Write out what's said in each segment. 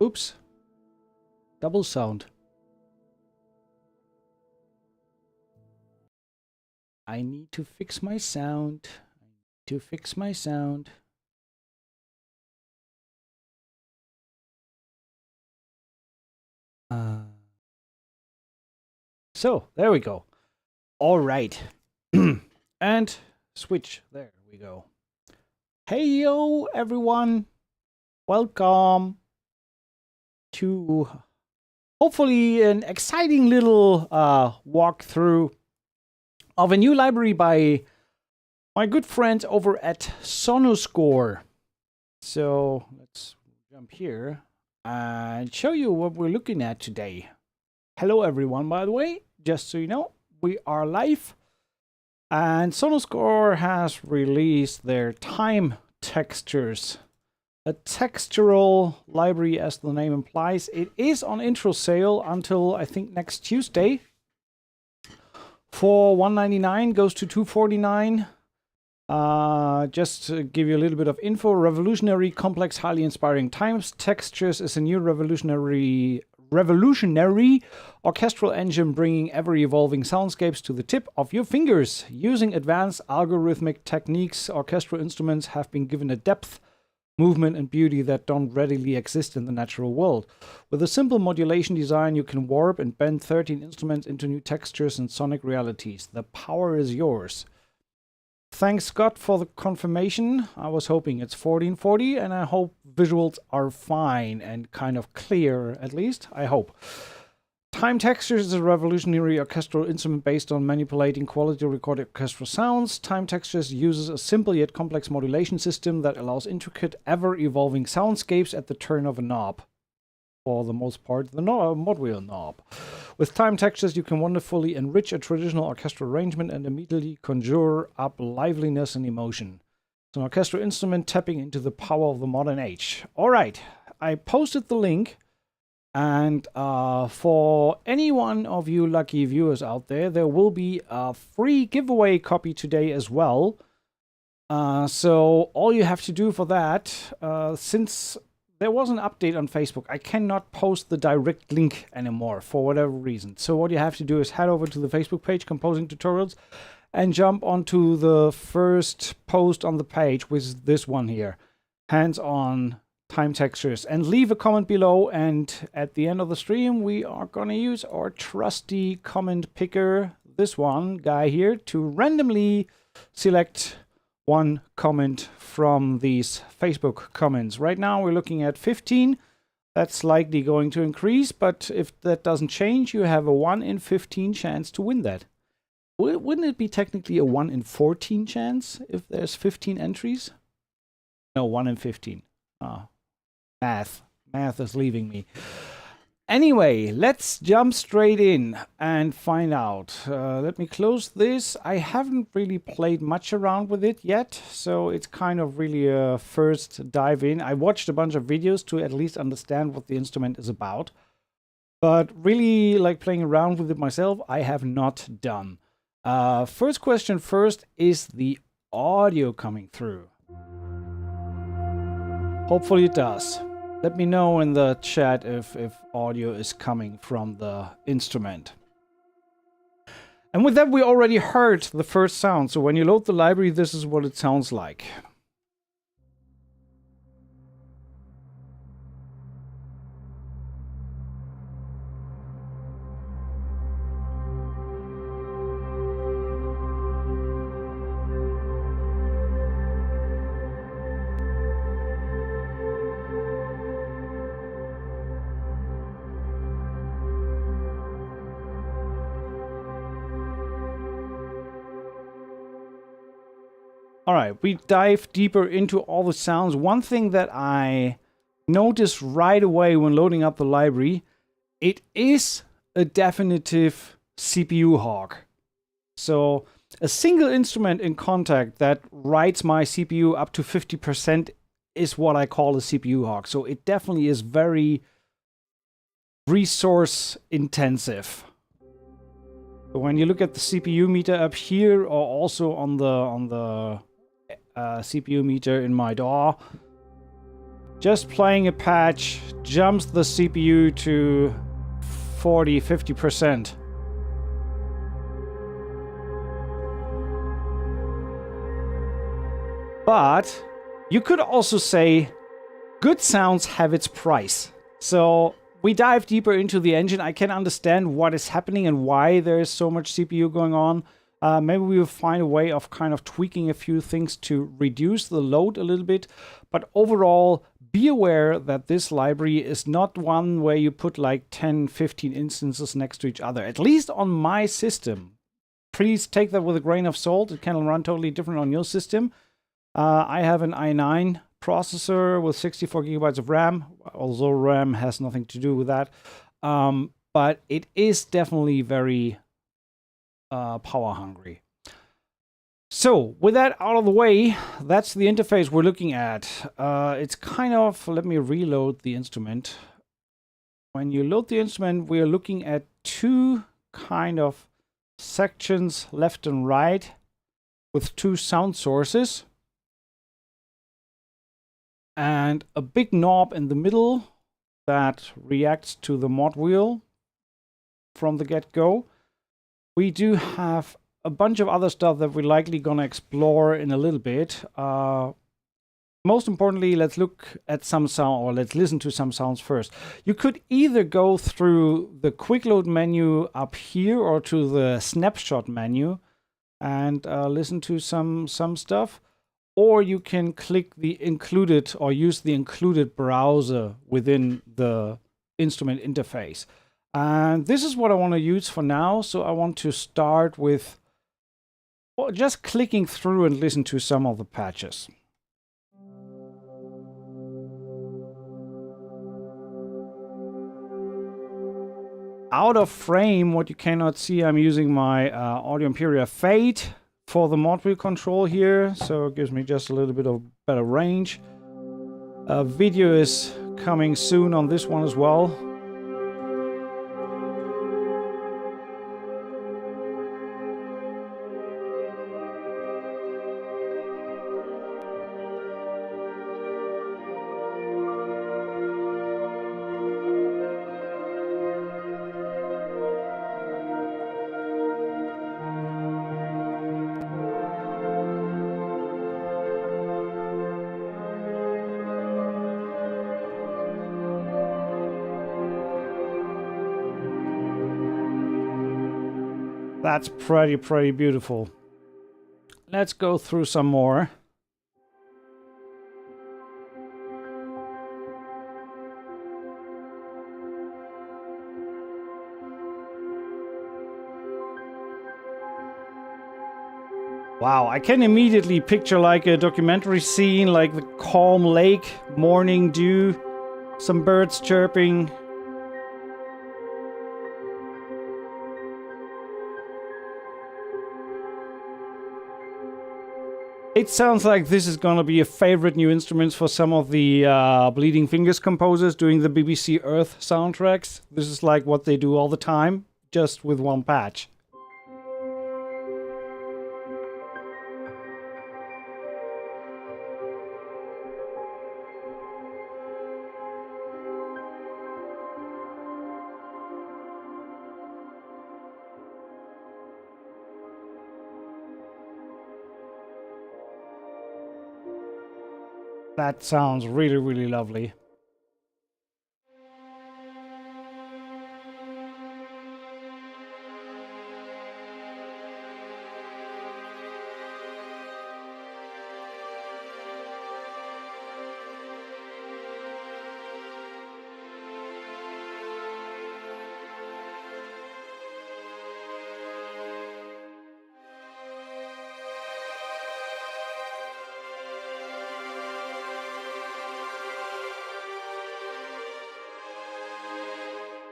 Oops. Double sound. I need to fix my sound. So, there we go. All right. And switch. There we go. Hey, yo, everyone. Welcome to hopefully an exciting little walkthrough of a new library by my good friends over at SONUSCORE. So let's jump here and show you what we're looking at today. Hello everyone, by the way, just so you know, we are live. And SONUSCORE has released their time textures. A textural library, as the name implies. It is on intro sale until I think next Tuesday. For $199, goes to $249. Just to give you a little bit of info, revolutionary, complex, highly inspiring times textures is a new revolutionary orchestral engine bringing ever-evolving soundscapes to the tip of your fingers. Using advanced algorithmic techniques, orchestral instruments have been given a depth, movement, and beauty that don't readily exist in the natural world. With a simple modulation design, you can warp and bend 13 instruments into new textures and sonic realities. The power is yours. Thanks, Scott, for the confirmation. I was hoping it's 1440, and I hope visuals are fine and kind of clear, at least. I hope. Time Textures is a revolutionary orchestral instrument based on manipulating quality recorded orchestral sounds. Time Textures uses a simple yet complex modulation system that allows intricate, ever-evolving soundscapes at the turn of a knob. For the most part, the mod wheel knob. With Time Textures, you can wonderfully enrich a traditional orchestral arrangement and immediately conjure up liveliness and emotion. It's an orchestral instrument tapping into the power of the modern age. All right, I posted the link. And for any one of you lucky viewers out there, there will be a free giveaway copy today as well. So all you have to do for that, since there was an update on Facebook, I cannot post the direct link anymore for whatever reason. So what you have to do is head over to the Facebook page, Composing Tutorials, and jump onto the first post on the page, which is this one here, Hands-on Time Textures, and leave a comment below, and at the end of the stream we are gonna use our trusty comment picker, this one guy here, to randomly select one comment from these Facebook comments. Right now we're looking at 15. That's likely going to increase, but if that doesn't change, you have a 1 in 15 chance to win that. Wouldn't it be technically a 1 in 14 chance if there's 15 entries? No, 1 in 15. Math is leaving me. Anyway, let's jump straight in and find out. Let me close this. I haven't really played much around with it yet, so it's kind of really a first dive in. I watched a bunch of videos to at least understand what the instrument is about, but really like playing around with it myself, I have not done. First question first, is the audio coming through? Hopefully it does. Let me know in the chat if audio is coming from the instrument. And with that, we already heard the first sound. So when you load the library, this is what it sounds like. All right, we dive deeper into all the sounds. One thing that I noticed right away when loading up the library, it is a definitive CPU hog. So a single instrument in Contact that writes my CPU up to 50% is what I call a CPU hog. So it definitely is very resource intensive. So when you look at the CPU meter up here, or also on the CPU meter in my DAW, just playing a patch jumps the CPU to 40–50%. But you could also say good sounds have its price. So we dive deeper into the engine. I can understand what is happening and why there is so much CPU going on. Maybe we will find a way of kind of tweaking a few things to reduce the load a little bit. But overall, be aware that this library is not one where you put like 10, 15 instances next to each other. At least on my system. Please take that with a grain of salt. It can run totally different on your system. I have an i9 processor with 64 gigabytes of RAM, although RAM has nothing to do with that. But it is definitely very power hungry. So with that out of the way, that's the interface we're looking at. It's kind of, let me reload the instrument. When you load the instrument, we're looking at two kind of sections, left and right, with two sound sources. And a big knob in the middle that reacts to the mod wheel from the get-go. We do have a bunch of other stuff that we're likely going to explore in a little bit. Most importantly, let's look at some sound, or let's listen to some sounds first. You could either go through the quick load menu up here or to the snapshot menu and listen to some stuff. Or you can click the included or use the included browser within the instrument interface. And this is what I want to use for now. So I want to start with just clicking through and listen to some of the patches. Out of frame, what you cannot see, I'm using my Audio Imperia Fade for the mod wheel control here, so it gives me just a little bit of better range. Video is coming soon on this one as well. That's pretty beautiful. Let's go through some more. Wow, I can immediately picture like a documentary scene, like the calm lake, morning dew, some birds chirping. It sounds like this is going to be a favorite new instrument for some of the Bleeding Fingers composers doing the BBC Earth soundtracks. This is like what they do all the time, just with one patch. That sounds really lovely.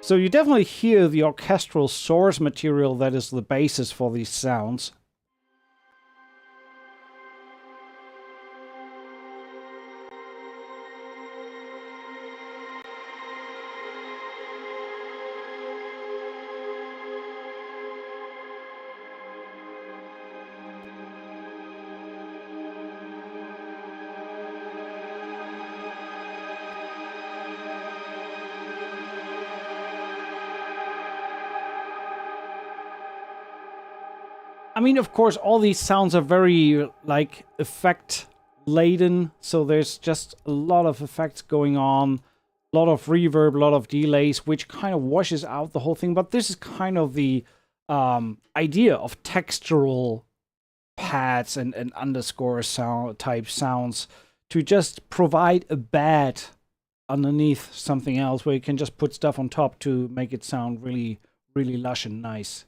So you definitely hear the orchestral source material that is the basis for these sounds. I mean, of course, all these sounds are very, like, effect laden, so there's just a lot of effects going on, a lot of reverb, a lot of delays, which kind of washes out the whole thing. But this is kind of the idea of textural pads and underscore sound type sounds, to just provide a bed underneath something else where you can just put stuff on top to make it sound really, really lush and nice.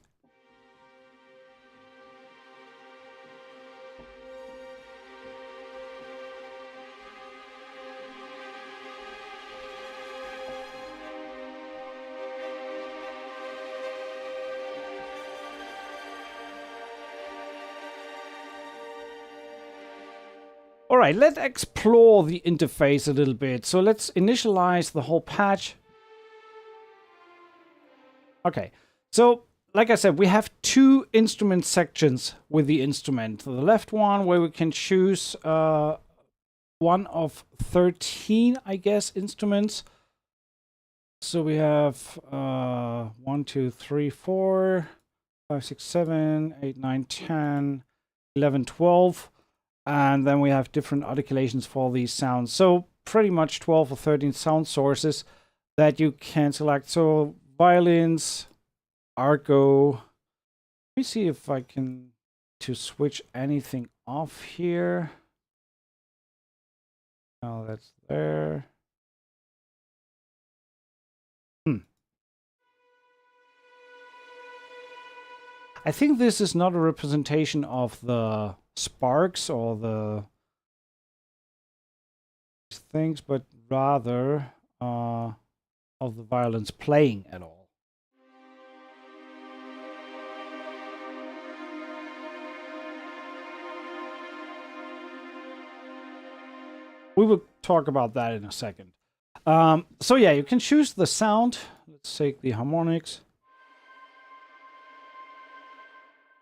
All right, let's explore the interface a little bit. So let's initialize the whole patch. Okay, so like I said, we have two instrument sections with the instrument. The left one where we can choose one of 13, I guess, instruments. So we have 1, 2, 3, 4, 5, 6, 7, 8, 9, 10, 11, 12. And then we have different articulations for these sounds. So pretty much 12 or 13 sound sources that you can select. So violins, arco. Let me see if I can switch anything off here. Oh, that's there. I think this is not a representation of the sparks or the things, but rather of the violins playing at all. We will talk about that in a second. So yeah, you can choose the sound. Let's take the harmonics.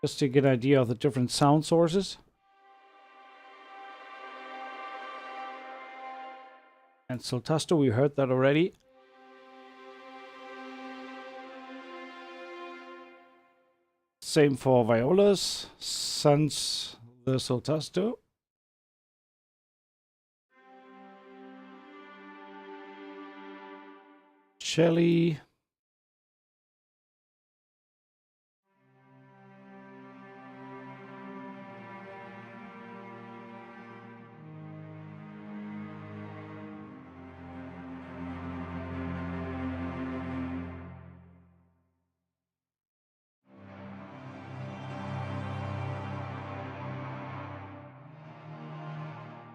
Just to get an idea of the different sound sources. And Soltasto, we heard that already. Same for violas, sans the Soltasto. Celli.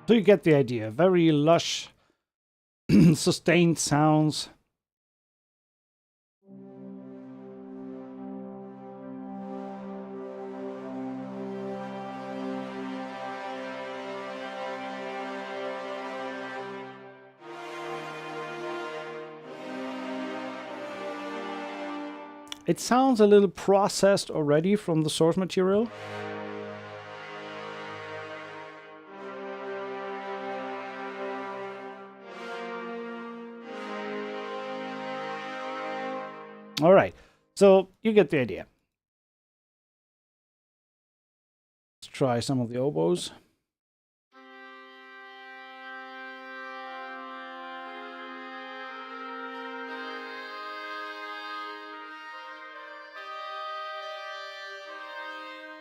So you get the idea. Very lush, sustained sounds. It sounds a little processed already from the source material. All right, so you get the idea. Let's try some of the oboes.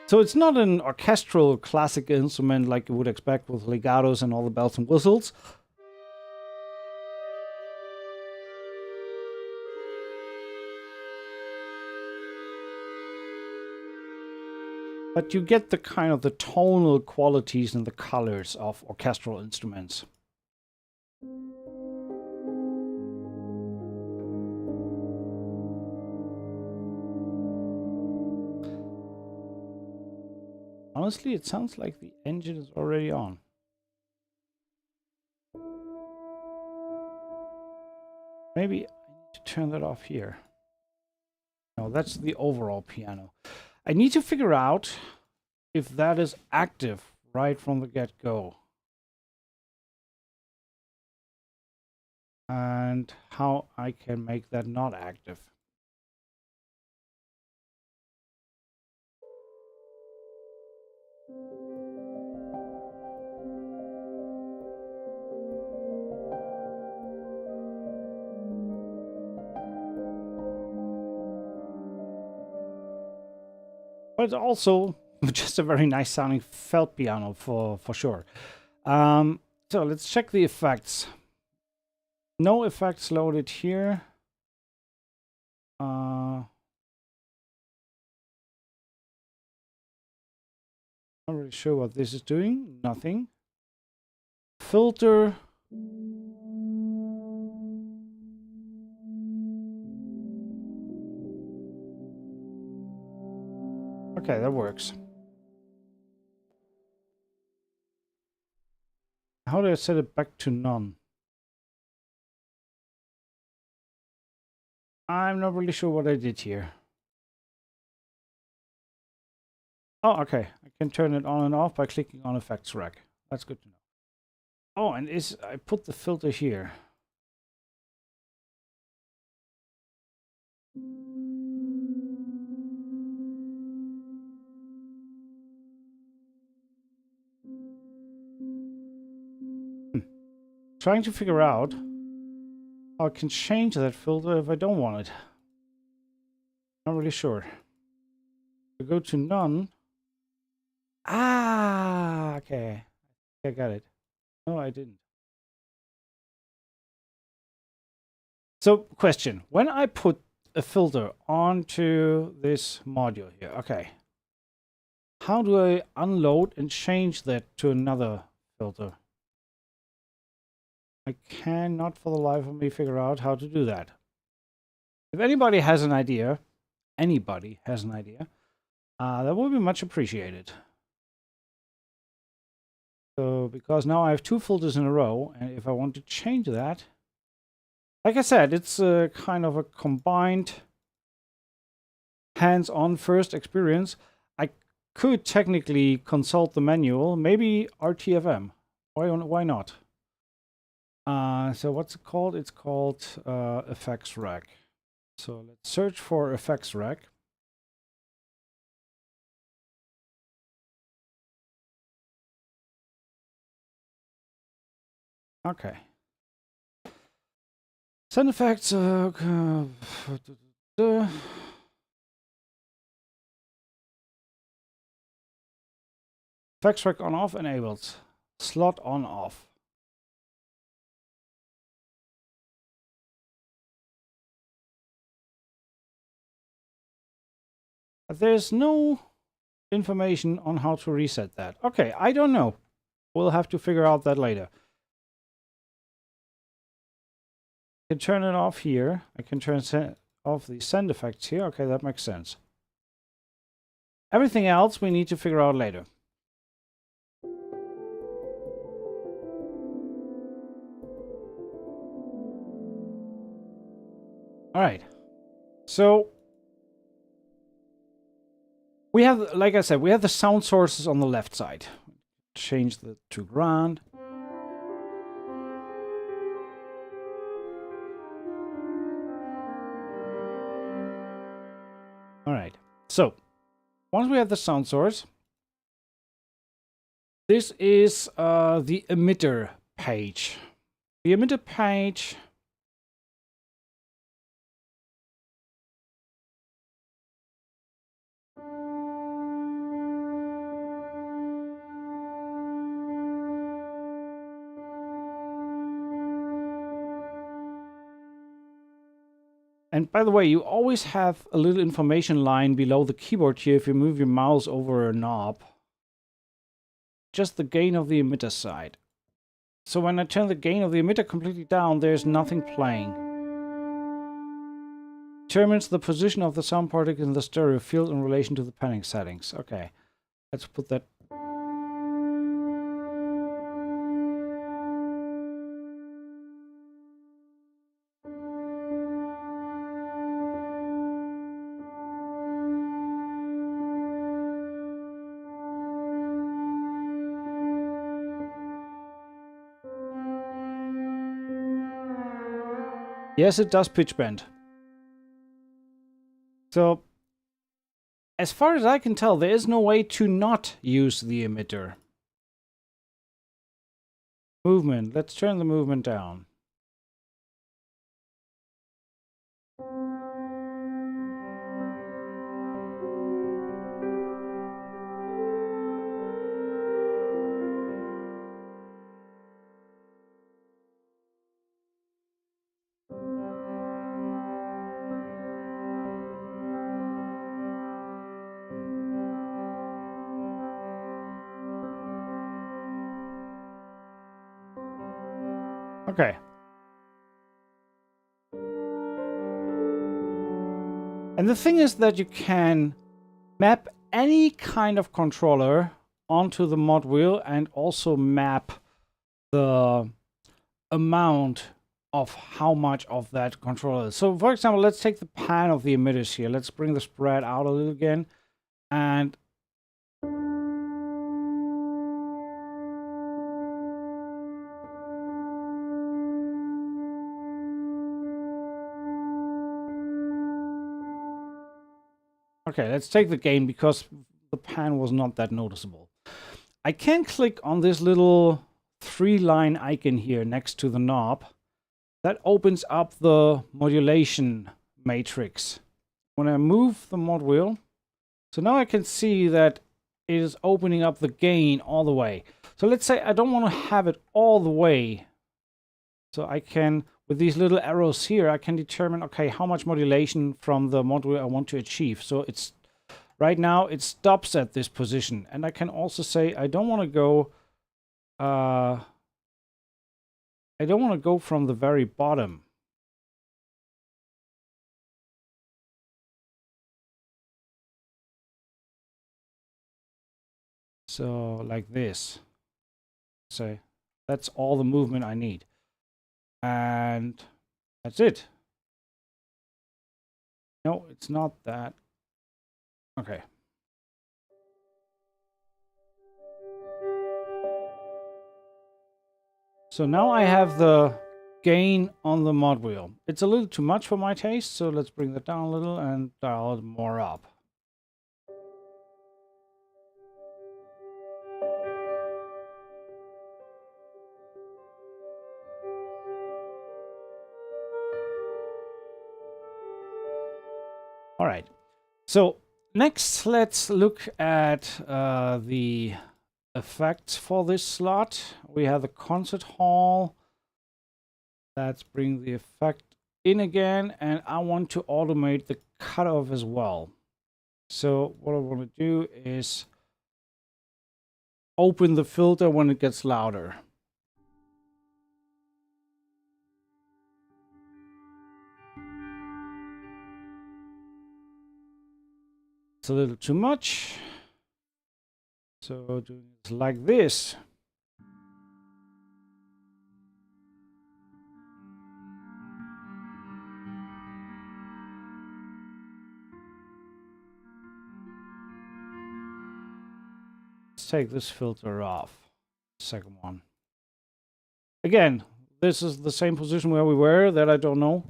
So it's not an orchestral classic instrument like you would expect with legatos and all the bells and whistles. But you get the kind of the tonal qualities and the colors of orchestral instruments. Honestly, it sounds like the engine is already on. Maybe I need to turn that off here. No, that's the overall piano. I need to figure out if that is active right from the get-go. And how I can make that not active. But also just a very nice sounding felt piano for sure. So let's check the effects. No effects loaded here. Not really sure what this is doing. Nothing. Filter. Okay, that works. How do I set it back to none? I'm not really sure what I did here. Oh, okay. I can turn it on and off by clicking on Effects Rack. That's good to know. Oh, and I put the filter here. Trying to figure out how I can change that filter if I don't want it. Not really sure. I go to none. Ah, okay. I got it. No, I didn't. So, question. When I put a filter onto this module here, okay. How do I unload and change that to another filter? I cannot for the life of me figure out how to do that. If anybody has an idea, that would be much appreciated. So, because now I have two filters in a row, and if I want to change that, like I said, it's kind of a combined hands-on first experience. I could technically consult the manual, maybe RTFM. Why not? So what's it called? It's called Effects Rack. So let's search for Effects Rack. Okay. Sound effects. Effects Rack on off enabled. Slot on off. There's no information on how to reset that. Okay, I don't know. We'll have to figure out that later. I can turn it off here. I can turn off the send effects here. Okay, that makes sense. Everything else we need to figure out later. All right. So we have, like I said, we have the sound sources on the left side. Change that to ground. All right. So once we have the sound source, this is the emitter page. The emitter page and by the way, you always have a little information line below the keyboard here if you move your mouse over a knob. Just the gain of the emitter side. So when I turn the gain of the emitter completely down, there's nothing playing. Determines the position of the sound particle in the stereo field in relation to the panning settings. Okay, let's put that. Yes, it does pitch bend. So, as far as I can tell, there is no way to not use the emitter. Movement. Let's turn the movement down. Okay. And the thing is that you can map any kind of controller onto the mod wheel and also map the amount of how much of that controller is. So for example, let's take the pan of the emitters here. Let's bring the spread out a little again. And okay, let's take the gain because the pan was not that noticeable. I can click on this little 3-line icon here next to the knob. That opens up the modulation matrix. When I move the mod wheel, so now I can see that it is opening up the gain all the way. So let's say I don't want to have it all the way. So I can, with these little arrows here, I can determine, okay, how much modulation from the mod wheel I want to achieve. So it's right now it stops at this position. And I can also say I don't want to go from the very bottom. So like this. Say that's all the movement I need. And that's it. No, it's not that. Okay. So now I have the gain on the mod wheel. It's a little too much for my taste, so let's bring that down a little and dial it more up. All right. So next, let's look at the effects for this slot. We have the concert hall. Let's bring the effect in again, and I want to automate the cutoff as well. So what I want to do is open the filter when it gets louder. It's a little too much. So doing it like this. Let's take this filter off. Second one. Again, this is the same position where we were, that I don't know.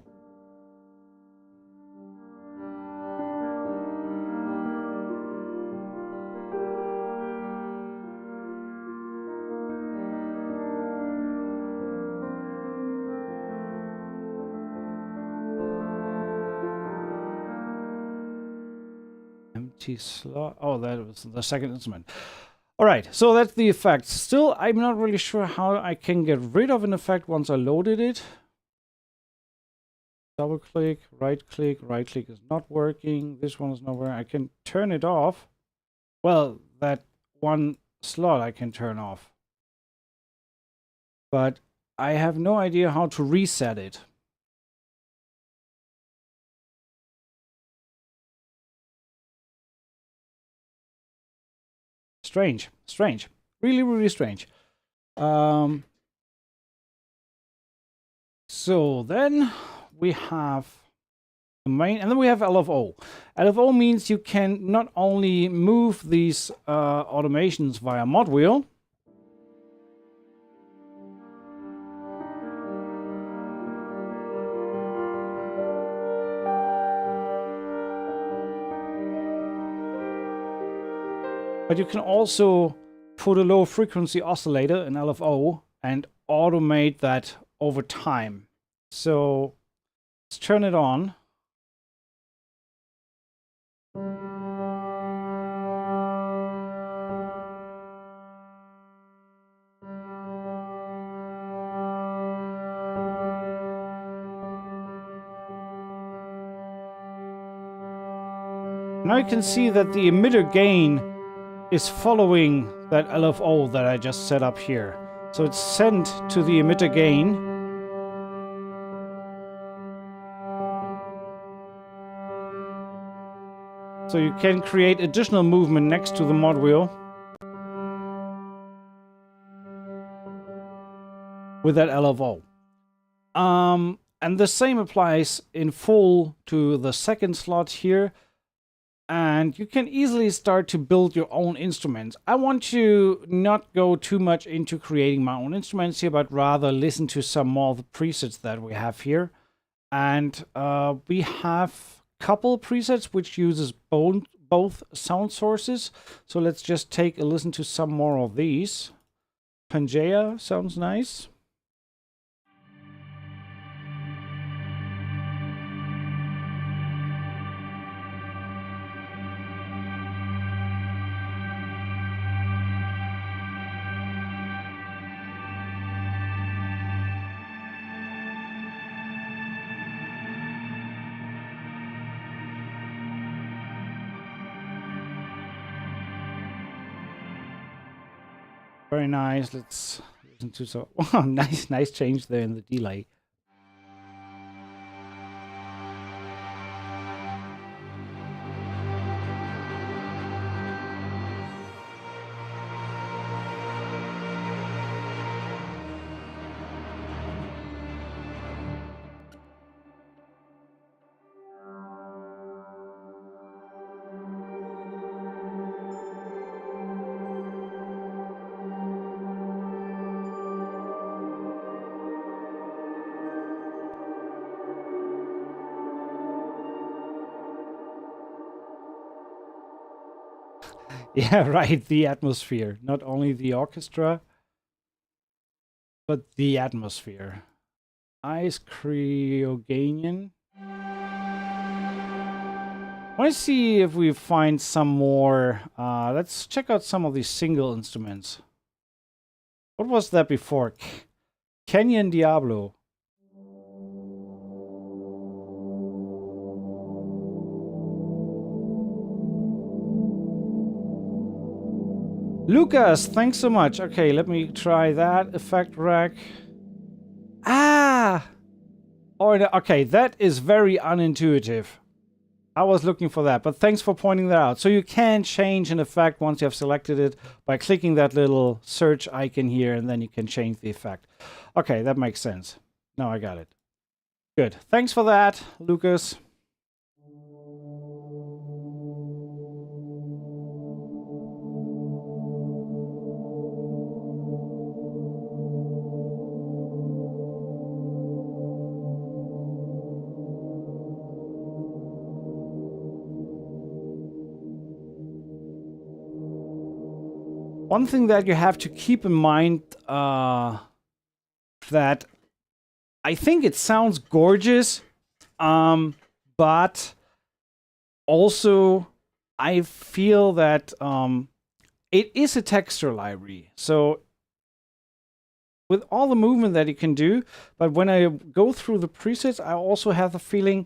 Empty slot. Oh, that was the second instrument. All right, so that's the effect. Still, I'm not really sure how I can get rid of an effect once I loaded it. Double click, right click is not working. This one is not working. I can turn it off. Well, that one slot I can turn off. But I have no idea how to reset it. Strange. Really, really strange. So then we have the main, and then we have LFO. LFO means you can not only move these automations via mod wheel, but you can also put a low frequency oscillator, an LFO, and automate that over time. So let's turn it on. Now you can see that the emitter gain is following that LFO that I just set up here. So it's sent to the emitter gain, So you can create additional movement next to the mod wheel with that LFO. And the same applies in full to the second slot here. And you can easily start to build your own instruments. I want to not go too much into creating my own instruments here, but rather listen to some more of the presets that we have here. And we have a couple presets which uses both sound sources. So let's just take a listen to some more of these. Pangea sounds nice. Very nice. Let's listen to some. Oh, nice change there in the delay. Yeah, right. The atmosphere. Not only the orchestra, but the atmosphere. Ice Cryoganian. I want to see if we find some more. Let's check out some of these single instruments. What was that before? Canyon Diablo. Lucas, thanks so much. Okay, let me try that effect rack. Ah! Okay, that is very unintuitive. I was looking for that, but thanks for pointing that out. So you can change an effect once you have selected it by clicking that little search icon here, and then you can change the effect. Okay, that makes sense. Now I got it. Good. Thanks for that, Lucas. One thing that you have to keep in mind that I think it sounds gorgeous, but also I feel that it is a texture library. So with all the movement that you can do, but when I go through the presets, I also have the feeling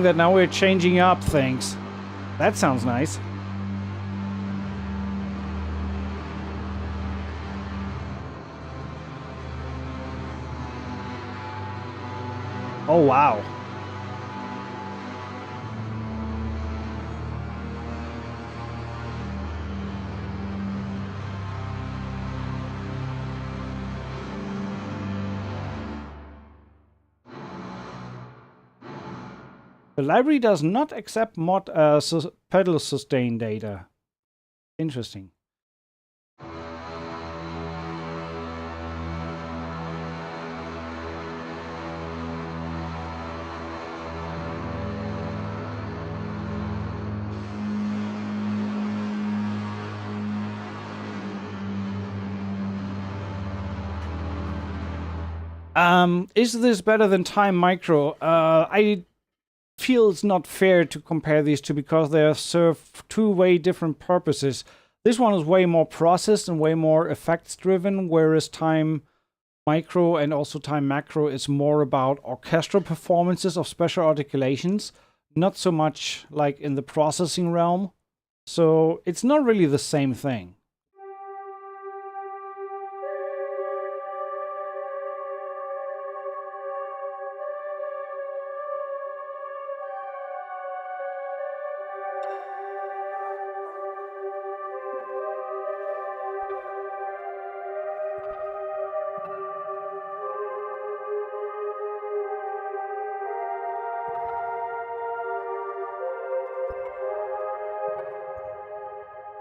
that now we're changing up things. That sounds nice. Oh, wow. The library does not accept pedal sustain data. Interesting. Is this better than Time Micro? I feel it's not fair to compare these two because they serve two way different purposes. This one is way more processed and way more effects driven, whereas Time Micro and also Time Macro is more about orchestral performances of special articulations, not so much like in the processing realm. So it's not really the same thing.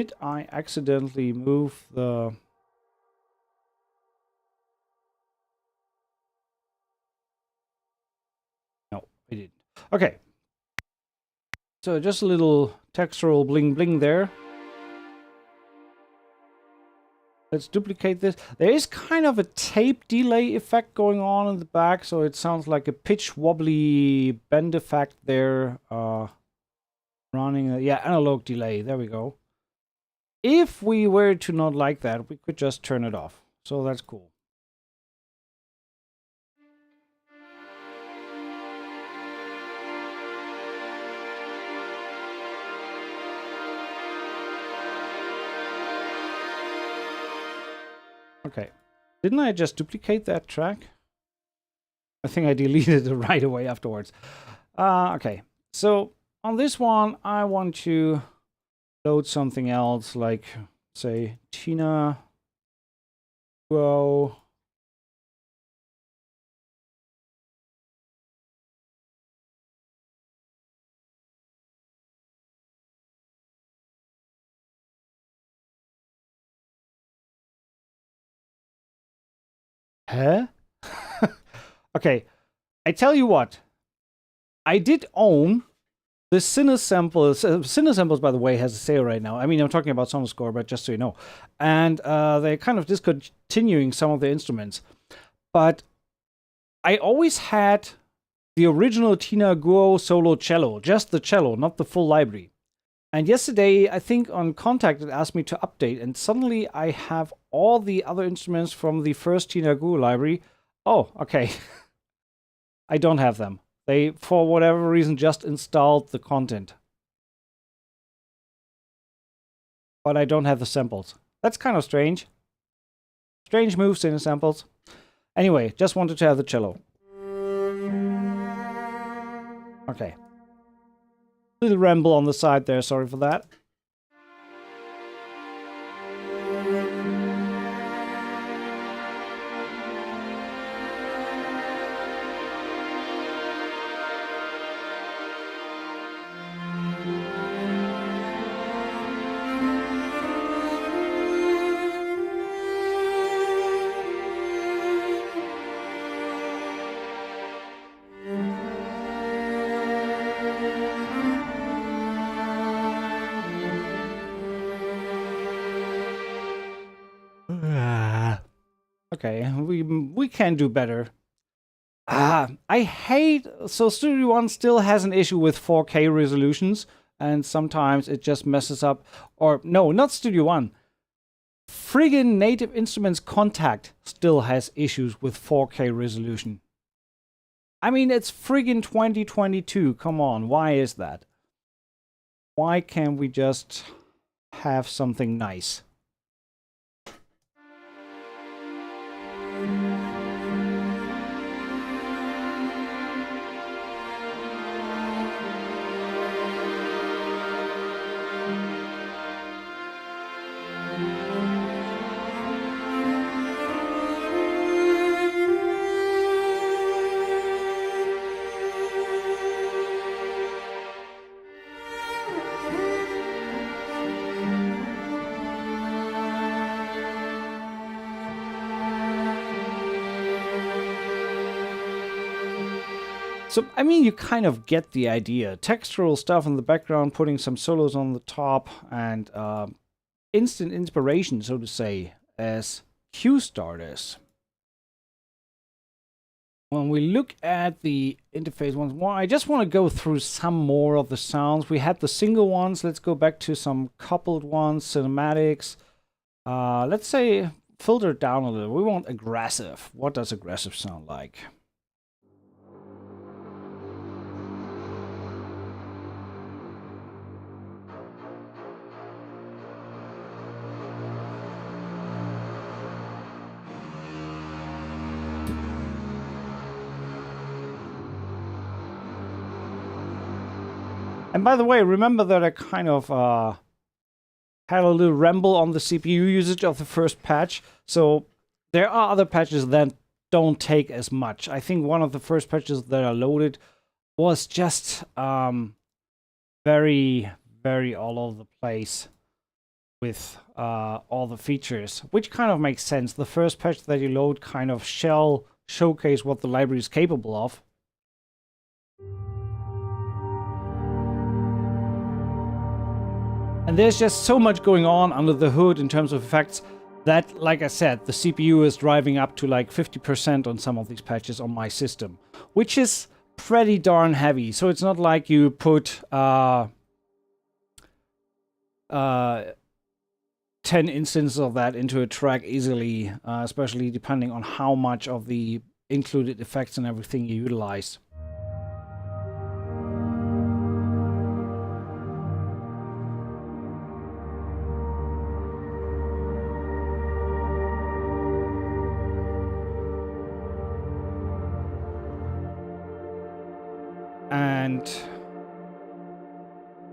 did I accidentally move the... No, I didn't. Okay. So just a little textural bling bling there. Let's duplicate this. There is kind of a tape delay effect going on in the back, so it sounds like a pitch wobbly bend effect there. Running a, yeah, analog delay. There we go. If we were to not like that, we could just turn it off. So that's cool. Okay. Didn't I just duplicate that track? I think I deleted it right away afterwards. Okay. So on this one, I want to load something else, like, say, Tina Guo. Huh? Okay. I tell you what. I did own the Cinesamples. Cinesamples, by the way, has a sale right now. I mean, I'm talking about SONUSCORE, but just so you know. And they're kind of discontinuing some of the instruments. But I always had the original Tina Guo solo cello, just the cello, not the full library. And yesterday, I think on Contact, it asked me to update. And suddenly I have all the other instruments from the first Tina Guo library. Oh, okay. I don't have them. They, for whatever reason, just installed the content. But I don't have the samples. That's kind of strange. Strange moves in the samples. Anyway, just wanted to have the cello. Okay. Little ramble on the side there, sorry for that. Okay, we can do better. I hate... So Studio One still has an issue with 4K resolutions, and sometimes it just messes up. Or, no, not Studio One. Friggin' Native Instruments Contact still has issues with 4K resolution. I mean, it's friggin' 2022. Come on, why is that? Why can't we just have something nice? So, I mean, you kind of get the idea. Textural stuff in the background, putting some solos on the top, and instant inspiration, so to say, as cue starters. When we look at the interface once more, I just want to go through some more of the sounds. We had the single ones. Let's go back to some coupled ones, cinematics. Let's say filter it down a little. We want aggressive. What does aggressive sound like? And by the way, remember that I kind of had a little ramble on the CPU usage of the first patch. So there are other patches that don't take as much. I think one of the first patches that I loaded was just very, very all over the place. with all the features, which kind of makes sense. The first patch that you load kind of shall showcase what the library is capable of. And there's just so much going on under the hood in terms of effects that, like I said, the CPU is driving up to like 50% on some of these patches on my system, which is pretty darn heavy. So it's not like you put 10 instances of that into a track easily, especially depending on how much of the included effects and everything you utilize. And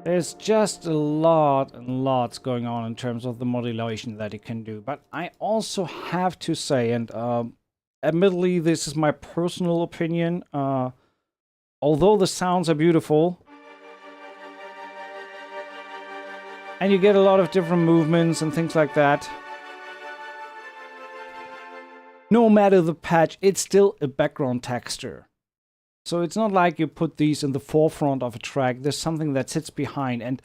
there's just a lot and lots going on in terms of the modulation that it can do. But I also have to say, and admittedly, this is my personal opinion, although the sounds are beautiful, and you get a lot of different movements and things like that, no matter the patch, it's still a background texture. So it's not like you put these in the forefront of a track. There's something that sits behind. And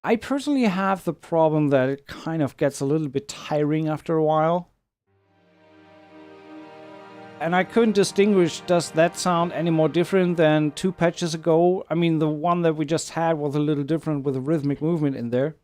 I personally have the problem that it kind of gets a little bit tiring after a while. And I couldn't distinguish, does that sound any more different than 2 patches ago? I mean, the one that we just had was a little different with a rhythmic movement in there.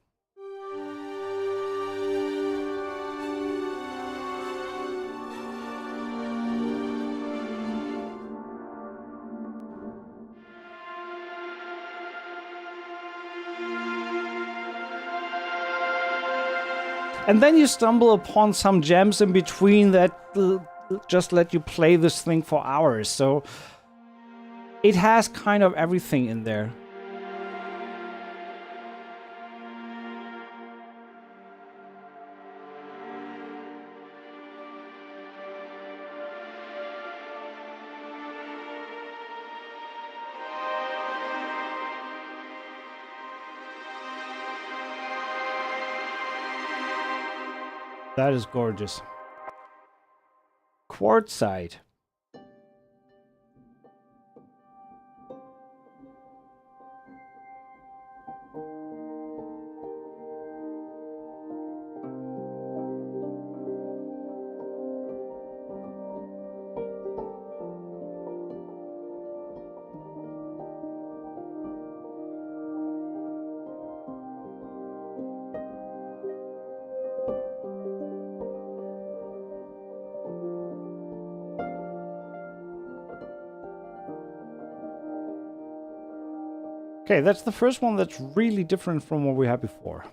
And then you stumble upon some gems in between that just let you play this thing for hours. So it has kind of everything in there. That is gorgeous. Quartzite. Okay, that's the first one that's really different from what we had before.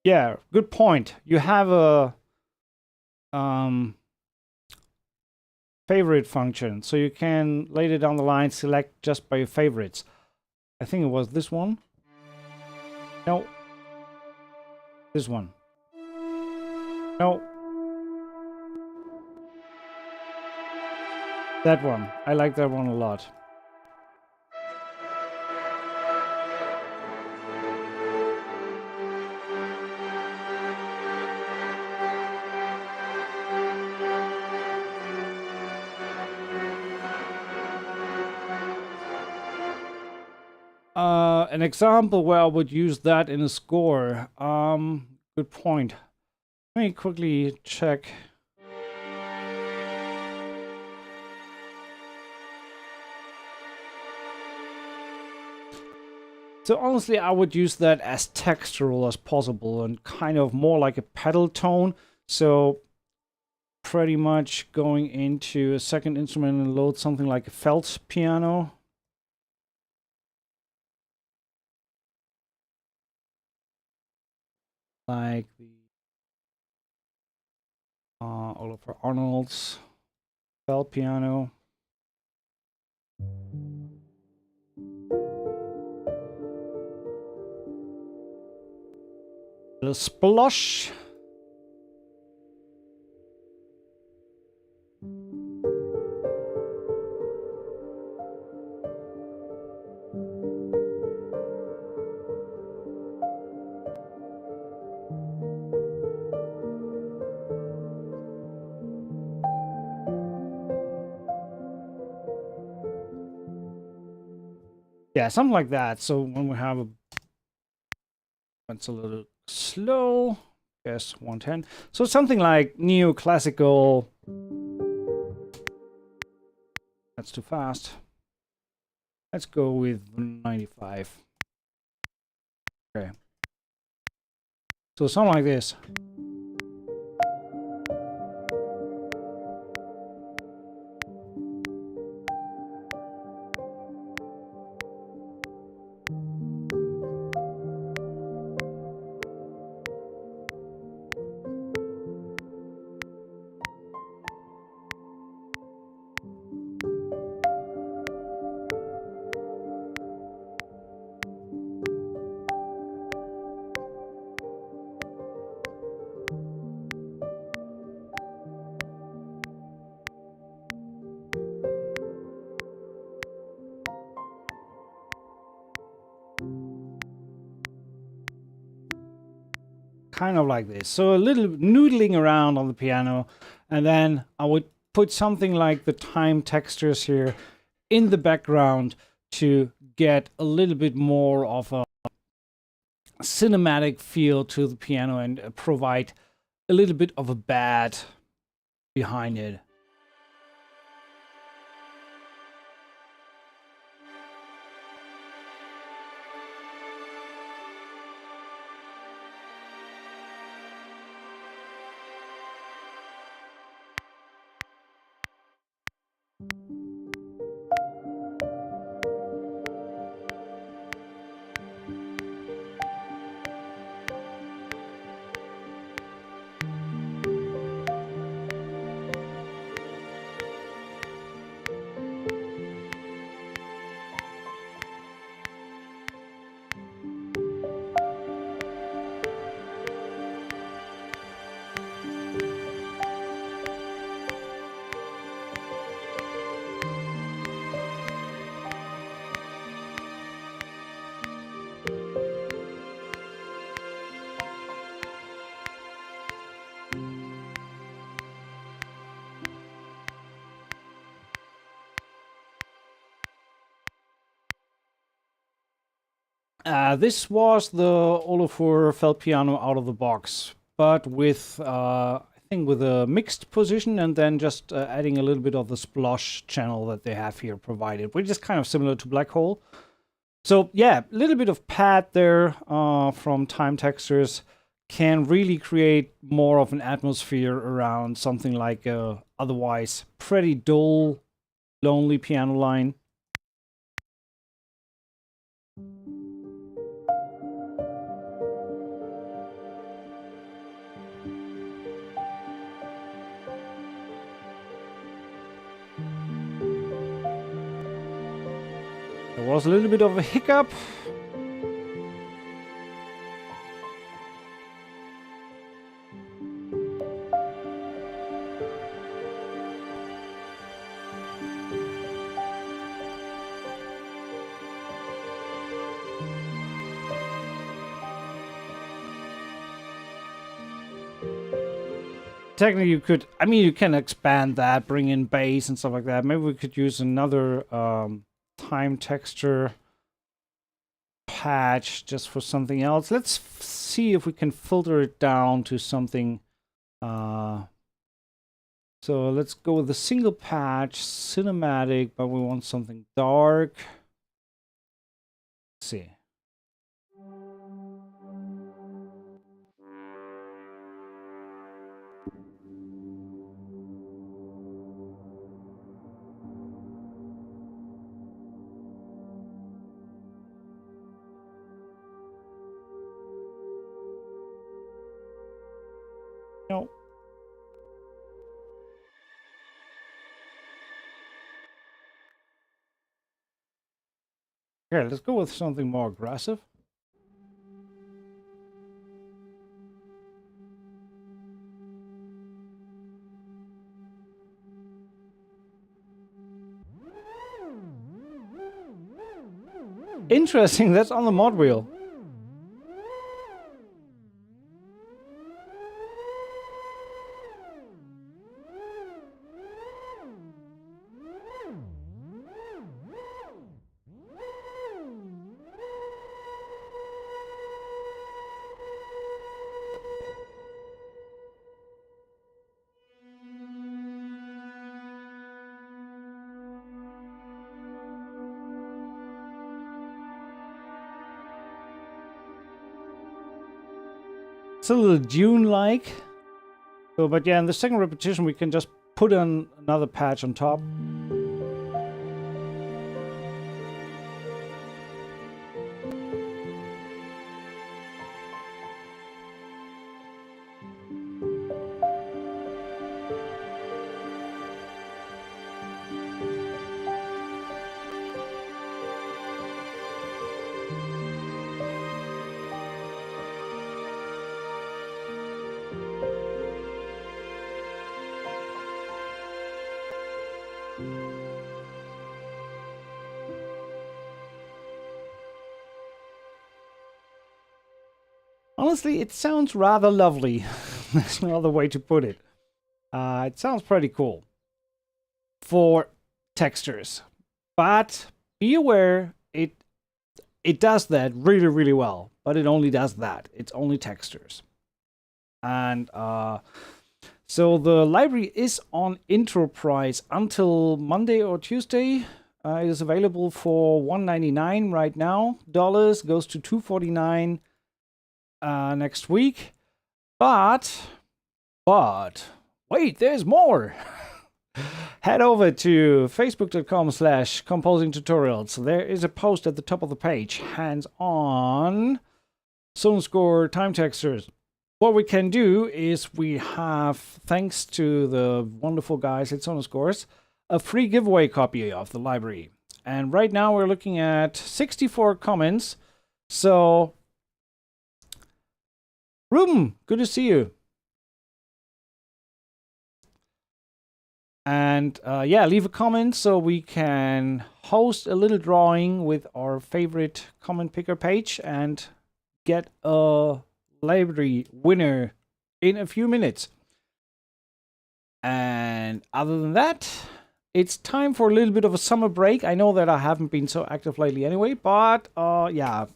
Yeah, good point. You have a favorite function, so you can later down the line select just by your favorites. I think it was this one. No. This one. No. That one. I like that one a lot. An example where I would use that in a score. Good point. Let me quickly check. So honestly, I would use that as textural as possible and kind of more like a pedal tone. So pretty much going into a second instrument and load something like a felt piano. Like the Oliver Arnold's. Felt piano. A little splosh. Yeah, something like that. So when we have a, it's a little slow. Yes, 110. So something like neoclassical. That's too fast. Let's go with 95. Okay. So something like this. Kind of like this. So a little noodling around on the piano, and then I would put something like the time textures here in the background to get a little bit more of a cinematic feel to the piano and provide a little bit of a bad behind it. This was the Olafur felt piano out of the box, but with I think with a mixed position, and then just adding a little bit of the splosh channel that they have here provided, which is kind of similar to Black Hole. So yeah, a little bit of pad there from time textures can really create more of an atmosphere around something like a otherwise pretty dull, lonely piano line. There was a little bit of a hiccup. Technically, you could, I mean, you can expand that, bring in bass and stuff like that. Maybe we could use another time texture patch just for something else. Let's see if we can filter it down to something. So let's go with the single patch, cinematic, but we want something dark. Let's see. No. Okay, let's go with something more aggressive. Interesting, that's on the mod wheel. It's a little Dune-like. So, but yeah, in the second repetition, we can just put on another patch on top. Honestly, it sounds rather lovely. There's no other way to put it. It sounds pretty cool for textures. But be aware, it does that really, really well. But it only does that. It's only textures. And so the library is on intro price until Monday or Tuesday. It is available for $1.99 right now. Dollars goes to $2.49 next week. But wait, there's more. Head over to facebook.com/composingtutorials. There is a post at the top of the page, hands-on SONUSCORE time textures. What we can do is we have, thanks to the wonderful guys at SONUSCORE, a free giveaway copy of the library. And right now we're looking at 64 comments. So, Ruben, good to see you. And yeah, leave a comment so we can host a little drawing with our favorite comment picker page and get a library winner in a few minutes. And other than that, it's time for a little bit of a summer break. I know that I haven't been so active lately anyway, but yeah,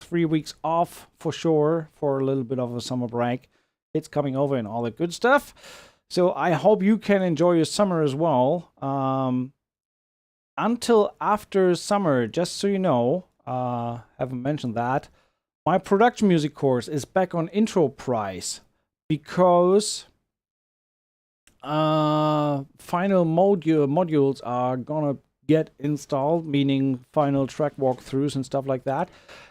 3 weeks off for sure for a little bit of a summer break. It's coming over and all that good stuff. So I hope you can enjoy your summer as well. Until after summer, just so you know, haven't mentioned that, my production music course is back on intro price because final modules are gonna get installed, meaning final track walkthroughs and stuff like that.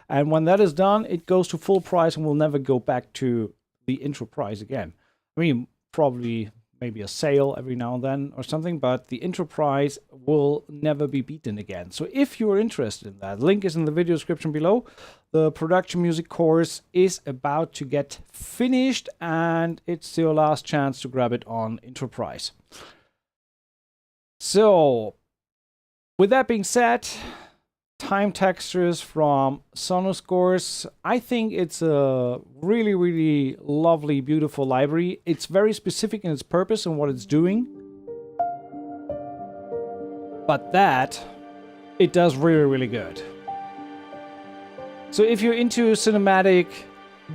And when that is done, it goes to full price and will never go back to the intro price again. I mean, probably maybe a sale every now and then or something, but the intro price will never be beaten again. So if you're interested in that, link is in the video description below. The production music course is about to get finished and it's your last chance to grab it on intro price. So with that being said, time textures from SONUSCORE. I think it's a really, really lovely, beautiful library. It's very specific in its purpose and what it's doing. But that, it does really, really good. So if you're into cinematic,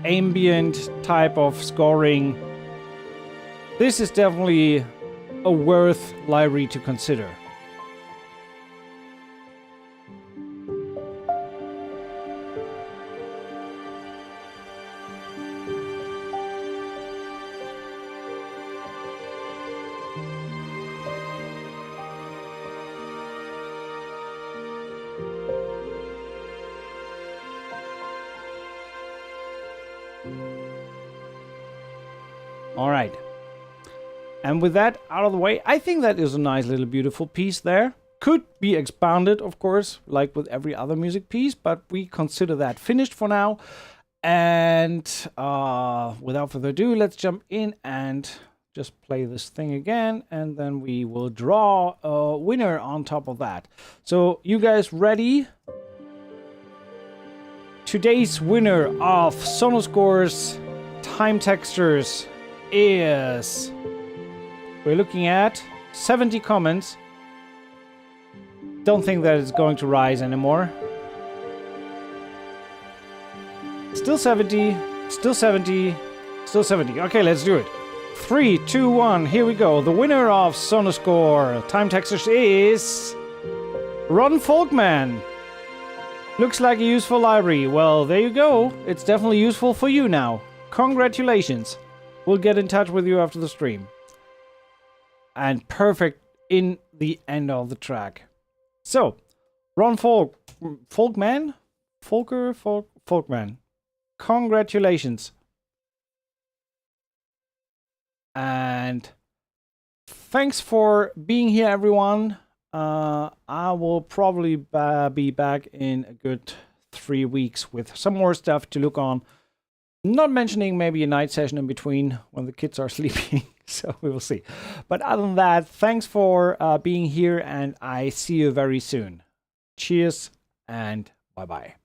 ambient type of scoring, this is definitely a worth library to consider. All right. And with that out of the way, I think that is a nice little beautiful piece there. Could be expanded, of course, like with every other music piece, but we consider that finished for now. And without further ado, let's jump in and just play this thing again, and then we will draw a winner on top of that. So you guys ready? Today's winner of SONUSCORE's time textures is, we're looking at 70 comments. Don't think that it's going to rise anymore. Still 70, still 70, still 70. Okay, let's do it. 3, 2, 1, here we go. The winner of SONUSCORE time textures is Ron Folkman. Looks like a useful library. Well, there you go. It's definitely useful for you now. Congratulations. We'll get in touch with you after the stream. And perfect in the end of the track. So, Ron Folkman? Folkman. Congratulations. And thanks for being here, everyone. I will probably be back in a good 3 weeks with some more stuff to look on. Not mentioning maybe a night session in between when the kids are sleeping. So we will see. But other than that, thanks for being here, and I see you very soon. Cheers and bye-bye.